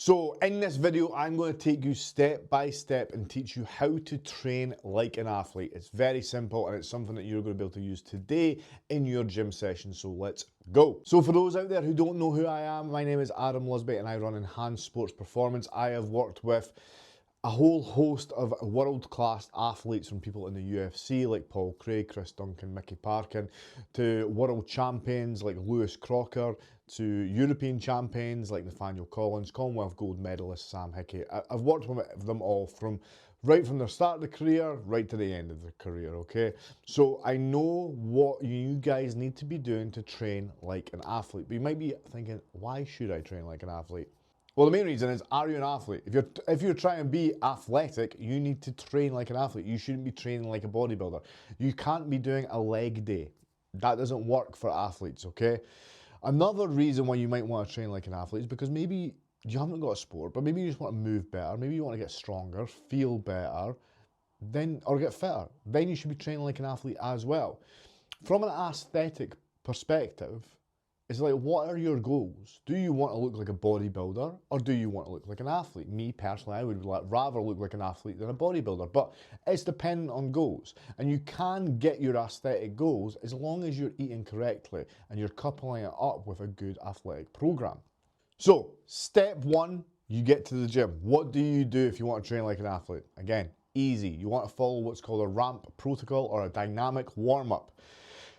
So in this video, I'm going to take you step by step and teach you how to train like an athlete. It's very simple and it's something that you're going to be able to use today in your gym session. So let's go. So for those out there who don't know who I am, my name is Adam Lusby and I run Enhanced Sports Performance. I have worked with a whole host of world-class athletes, from people in the UFC like Paul Craig, Chris Duncan, Mickey Parkin, to world champions like Lewis Crocker, to European champions like Nathaniel Collins, Commonwealth gold medalist Sam Hickey. I've worked with them all right from their start of the career right to the end of their career, okay? So I know what you guys need to be doing to train like an athlete. But you might be thinking, why should I train like an athlete? Well, the main reason is, are you an athlete? If you're trying to be athletic, you need to train like an athlete. You shouldn't be training like a bodybuilder. You can't be doing a leg day. That doesn't work for athletes, okay? Another reason why you might want to train like an athlete is because maybe you haven't got a sport, but maybe you just want to move better. Maybe you want to get stronger, feel better, or get fitter. Then you should be training like an athlete as well. From an aesthetic perspective, it's like, what are your goals? Do you want to look like a bodybuilder or do you want to look like an athlete? Me personally, I would rather look like an athlete than a bodybuilder, but it's dependent on goals. And you can get your aesthetic goals as long as you're eating correctly and you're coupling it up with a good athletic program. So, step one, you get to the gym. What do you do if you want to train like an athlete? Again, easy. You want to follow what's called a ramp protocol or a dynamic warm-up.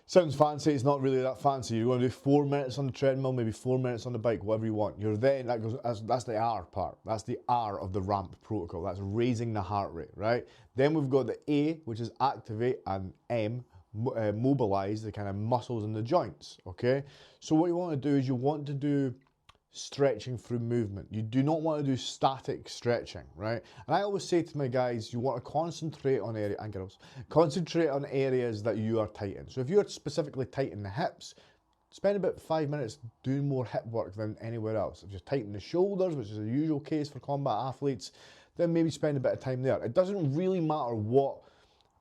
Sounds fancy, it's not really that fancy. You're going to do 4 minutes on the treadmill, maybe 4 minutes on the bike, whatever you want. That's the R part. That's the R of the ramp protocol. That's raising the heart rate, right? Then we've got the A, which is activate, and M, mobilize the kind of muscles in the joints, okay? So what you want to do is you want to do stretching through movement. You do not want to do static stretching, right? And I always say to my guys, you want to concentrate on areas, and girls, concentrate on areas that you are tight in. So if you're specifically tight in the hips, spend about 5 minutes doing more hip work than anywhere else. If you're tight in the shoulders, which is a usual case for combat athletes, then maybe spend a bit of time there. It doesn't really matter what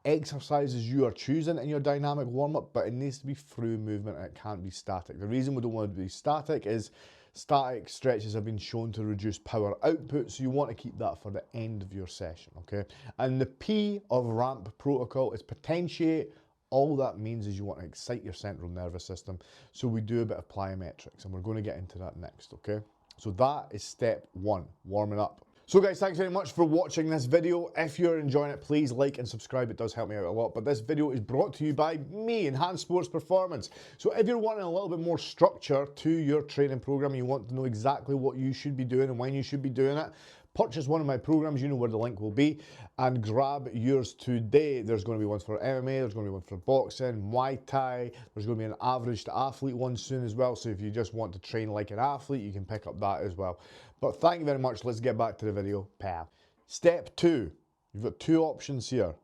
exercises you are choosing in your dynamic warm-up, but it needs to be through movement and it can't be static. The reason we don't want it to be static is static stretches have been shown to reduce power output, so you want to keep that for the end of your session, okay? And the P of ramp protocol is potentiate. All that means is you want to excite your central nervous system. So we do a bit of plyometrics, and we're going to get into that next, okay? So that is step one, warming up. So guys, thanks very much for watching this video. If you're enjoying it, please like and subscribe. It does help me out a lot. But this video is brought to you by me, Enhanced Sports Performance. So if you're wanting a little bit more structure to your training program, you want to know exactly what you should be doing and when you should be doing it, purchase one of my programs. You know where the link will be, and grab yours today. There's going to be ones for MMA, there's going to be one for boxing, Muay Thai, there's going to be an average to athlete one soon as well. So if you just want to train like an athlete, you can pick up that as well. But thank you very much. Let's get back to the video. Pam. Step two, you've got two options here.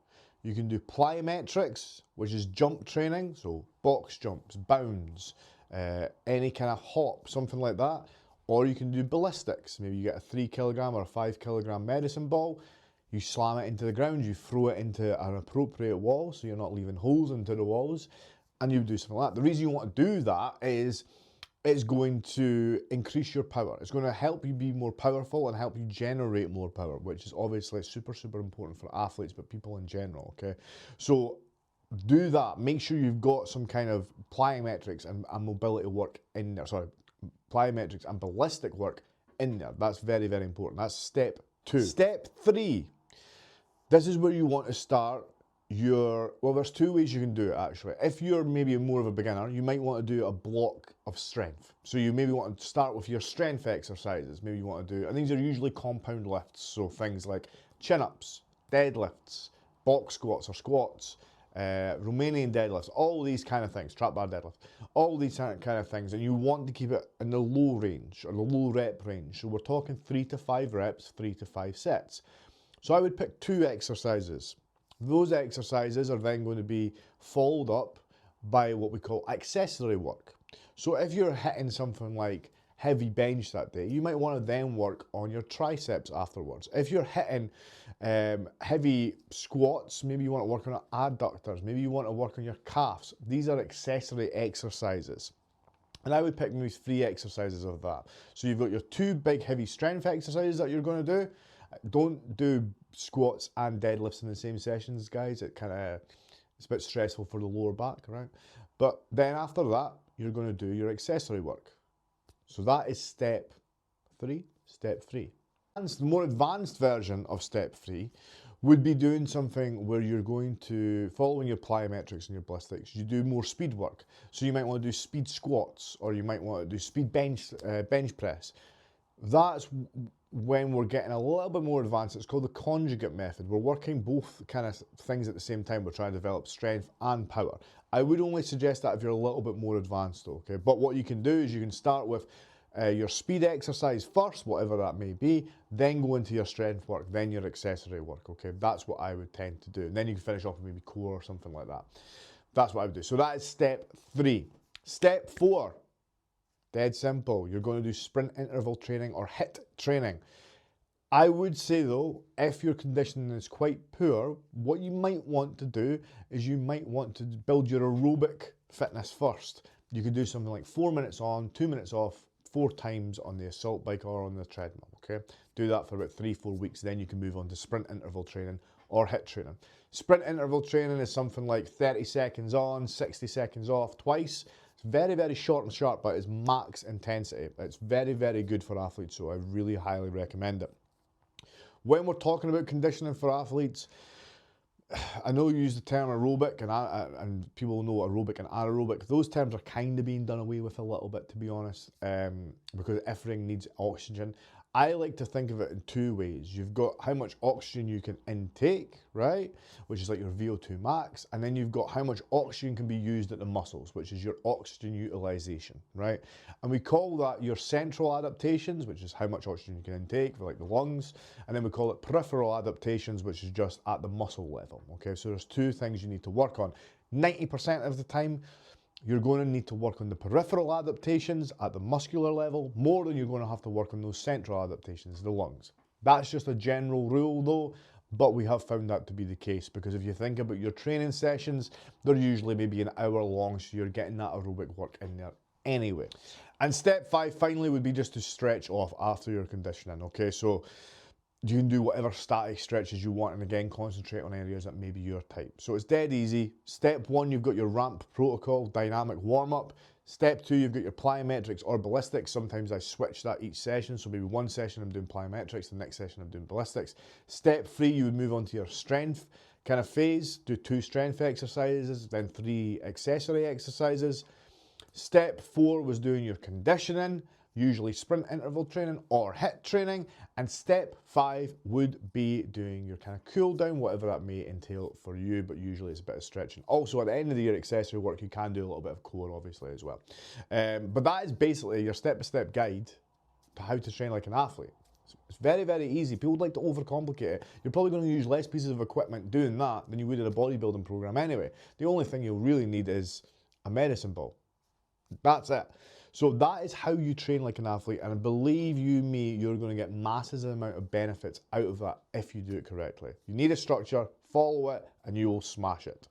You can do plyometrics, which is jump training, so box jumps, bounds, any kind of hop, something like that. Or you can do ballistics. Maybe you get a 3 kilogram or a 5 kilogram medicine ball, you slam it into the ground, you throw it into an appropriate wall so you're not leaving holes into the walls, and you do something like that. The reason you want to do that is it's going to increase your power. It's going to help you be more powerful and help you generate more power, which is obviously super, super important for athletes, but people in general, okay? So do that. Make sure you've got some kind of plyometrics and mobility work in there. Sorry, plyometrics and ballistic work in there. That's very, very important. That's step two. Step three. This is where you want to start well, there's two ways you can do it actually. If you're maybe more of a beginner, you might want to do a block of strength. So you maybe want to start with your strength exercises. Maybe you want to do, and these are usually compound lifts. So things like chin-ups, deadlifts, box squats or squats, Romanian deadlifts, all these kind of things, trap bar deadlift, all these kind of things, and you want to keep it in the low range or the low rep range. So we're talking 3 to 5 reps, 3 to 5 sets. So I would pick 2 exercises. Those exercises are then going to be followed up by what we call accessory work. So if you're hitting something like heavy bench that day, you might want to then work on your triceps afterwards. If you're hitting heavy squats, maybe you want to work on adductors, maybe you want to work on your calves. These are accessory exercises. And I would pick maybe 3 exercises of that. So you've got your 2 big heavy strength exercises that you're going to do. Don't do squats and deadlifts in the same sessions, guys. It's a bit stressful for the lower back, right? But then after that, you're going to do your accessory work. So that is step 3. And the more advanced version of step 3 would be doing something where you're going to, following your plyometrics and your ballistics, you do more speed work. So you might want to do speed squats, or you might want to do speed bench press. That's when we're getting a little bit more advanced. It's called the conjugate method. We're working both kind of things at the same time. We're trying to develop strength and power. I would only suggest that if you're a little bit more advanced though, okay? But what you can do is you can start with your speed exercise first, whatever that may be, then go into your strength work, then your accessory work, okay? That's what I would tend to do. And then you can finish off with maybe core or something like that. That's what I would do. So that is step 3. Step 4, dead simple. You're going to do sprint interval training or HIIT training. I would say though, if your conditioning is quite poor, what you might want to do is you might want to build your aerobic fitness first. You could do something like 4 minutes on, 2 minutes off, 4 times on the assault bike or on the treadmill, okay? Do that for about 3-4 weeks, then you can move on to sprint interval training or HIIT training. Sprint interval training is something like 30 seconds on, 60 seconds off twice. It's very, very short and sharp, but it's max intensity. It's very, very good for athletes, so I really highly recommend it. When we're talking about conditioning for athletes, I know you use the term aerobic, and people know aerobic and anaerobic. Those terms are kind of being done away with a little bit, to be honest, because everything needs oxygen. I like to think of it in 2 ways. You've got how much oxygen you can intake, right? Which is like your VO2 max. And then you've got how much oxygen can be used at the muscles, which is your oxygen utilization, right? And we call that your central adaptations, which is how much oxygen you can intake for like the lungs. And then we call it peripheral adaptations, which is just at the muscle level, okay? So there's 2 things you need to work on. 90% of the time, you're going to need to work on the peripheral adaptations at the muscular level more than you're going to have to work on those central adaptations, the lungs. That's just a general rule though, but we have found that to be the case, because if you think about your training sessions, they're usually maybe an hour long, so you're getting that aerobic work in there anyway. And step 5 finally would be just to stretch off after your conditioning, okay? So you can do whatever static stretches you want, and again, concentrate on areas that may be your type. So it's dead easy. Step 1, you've got your ramp protocol, dynamic warm-up. Step 2, you've got your plyometrics or ballistics. Sometimes I switch that each session, so maybe one session I'm doing plyometrics, the next session I'm doing ballistics. Step 3, you would move on to your strength kind of phase, do 2 strength exercises, then 3 accessory exercises. Step 4 was doing your conditioning, usually sprint interval training or HIIT training. And step 5 would be doing your kind of cool down, whatever that may entail for you, but usually it's a bit of stretching. Also, at the end of the year accessory work, you can do a little bit of core, obviously, as well. But that is basically your step-by-step guide to how to train like an athlete. It's very, very easy. People like to overcomplicate it. You're probably going to use less pieces of equipment doing that than you would in a bodybuilding program anyway. The only thing you'll really need is a medicine ball. That's it. So that is how you train like an athlete, and believe you me, you're going to get massive amount of benefits out of that if you do it correctly. You need a structure, follow it, and you will smash it.